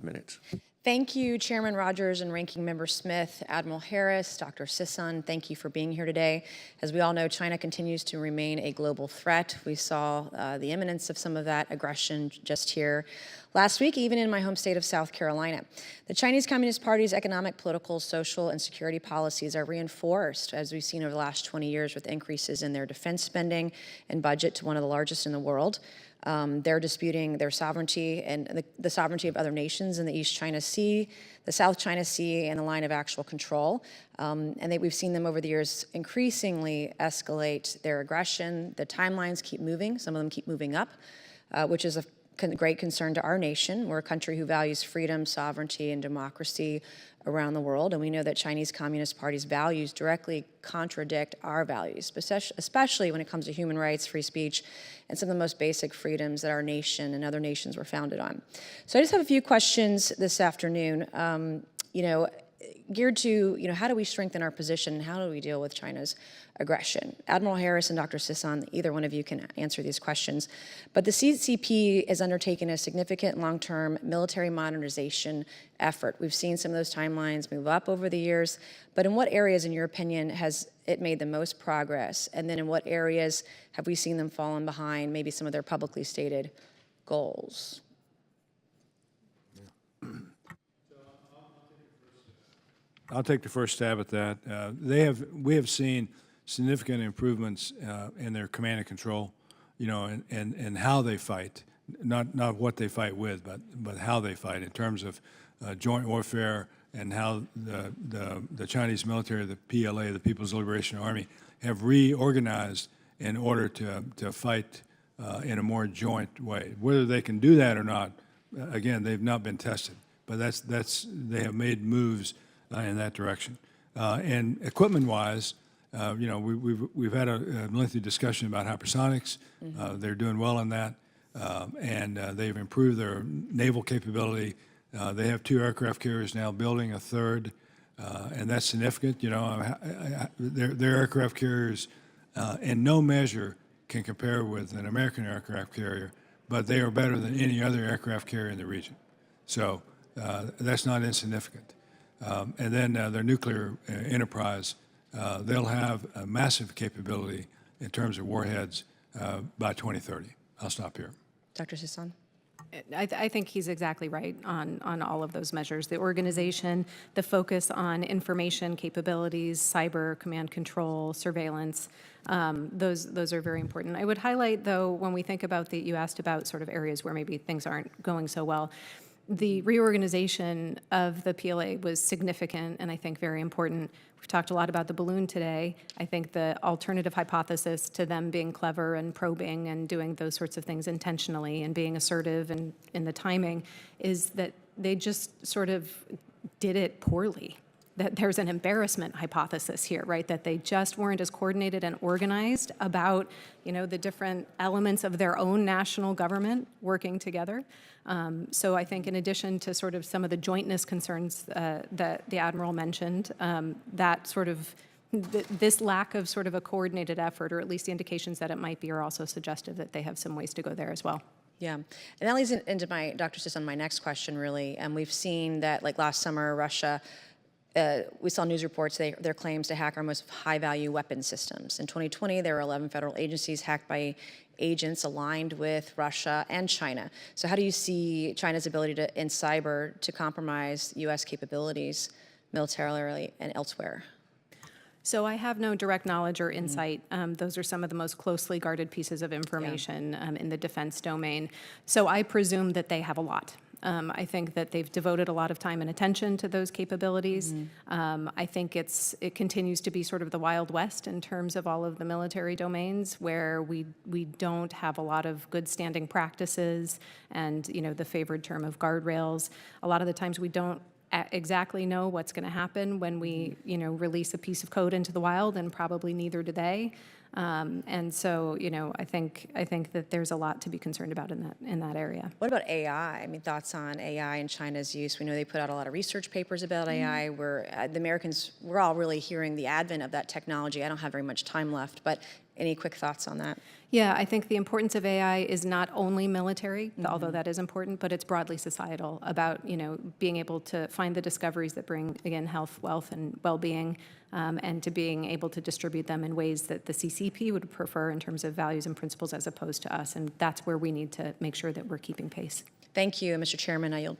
5 minutes. Thank you, Chairman Rogers and Ranking Member Smith, Admiral Harris, Dr. Sisson. Thank you for being here today. As we all know, China continues to remain a global threat. We saw the imminence of some of that aggression just here last week, even in my home state of South Carolina. The Chinese Communist Party's economic, political, social, and security policies are reinforced, as we've seen over the last 20 years, with increases in their defense spending and budget to one of the largest in the world. They're disputing their sovereignty and the sovereignty of other nations in the East China Sea, the South China Sea, and the line of actual control. We've seen them over the years increasingly escalate their aggression. The timelines keep moving. Some of them keep moving up, which is of great concern to our nation. We're a country who values freedom, sovereignty, and democracy around the world, and we know that Chinese Communist Party's values directly contradict our values, especially when it comes to human rights, free speech, and some of the most basic freedoms that our nation and other nations were founded on. So I just have a few questions this afternoon, geared to, how do we strengthen our position and how do we deal with China's aggression? Admiral Harris and Dr. Sisson, either one of you can answer these questions. But the CCP has undertaken a significant long-term military modernization effort. We've seen some of those timelines move up over the years, but in what areas, in your opinion, has it made the most progress? And then in what areas have we seen them falling behind maybe some of their publicly stated goals? I'll take the first stab at that. We have seen significant improvements in their command and control, and how they fight, not what they fight with, but how they fight in terms of joint warfare and how the Chinese military, the PLA, the People's Liberation Army, have reorganized in order to fight in a more joint way. Whether they can do that or not, again, they've not been tested, but they have made moves in that direction. And equipment-wise, we've had a lengthy discussion about hypersonics. They're doing well on that, and they've improved their naval capability. They have 2 aircraft carriers now, building a 3rd, and that's significant. Their aircraft carriers in no measure can compare with an American aircraft carrier, but they are better than any other aircraft carrier in the region. So that's not insignificant. And then their nuclear enterprise, they'll have a massive capability in terms of warheads by 2030. I'll stop here. Dr. Sisson? I think he's exactly right on all of those measures. The organization, the focus on information capabilities, cyber, command control, surveillance, those are very important. I would highlight, though, when we think about you asked about sort of areas where maybe things aren't going so well. The reorganization of the PLA was significant and I think very important. We've talked a lot about the balloon today. I think the alternative hypothesis to them being clever and probing and doing those sorts of things intentionally and being assertive and in the timing is that they just sort of did it poorly. That there's an embarrassment hypothesis here, right? That they just weren't as coordinated and organized about, the different elements of their own national government working together. So I think in addition to sort of some of the jointness concerns that the Admiral mentioned, that sort of this lack of sort of a coordinated effort, or at least the indications that it might be, are also suggestive that they have some ways to go there as well. Yeah, and that leads into Dr. Sisson, my next question, really. And we've seen that, like last summer, Russia, we saw news reports, their claims to hack our most high-value weapon systems. In 2020, there were 11 federal agencies hacked by agents aligned with Russia and China. So how do you see China's ability in cyber to compromise U.S. capabilities militarily and elsewhere? So I have no direct knowledge or insight. Those are some of the most closely guarded pieces of information in the defense domain. So I presume that they have a lot. I think that they've devoted a lot of time and attention to those capabilities. I think it continues to be sort of the Wild West in terms of all of the military domains where we don't have a lot of good standing practices and, the favored term of guardrails. A lot of the times we don't exactly know what's going to happen when we, release a piece of code into the wild, and probably neither do they. And so, I think that there's a lot to be concerned about in that area. What about AI? I mean, thoughts on AI and China's use? We know they put out a lot of research papers about AI. Where the Americans, we're all really hearing the advent of that technology. I don't have very much time left, but Any quick thoughts on that? Yeah, I think the importance of AI is not only military, although that is important, but it's broadly societal about, being able to find the discoveries that bring, again, health, wealth, and well-being, and to being able to distribute them in ways that the CCP would prefer in terms of values and principles as opposed to us. And that's where we need to make sure that we're keeping pace. Thank you, Mr. Chairman. I yield back.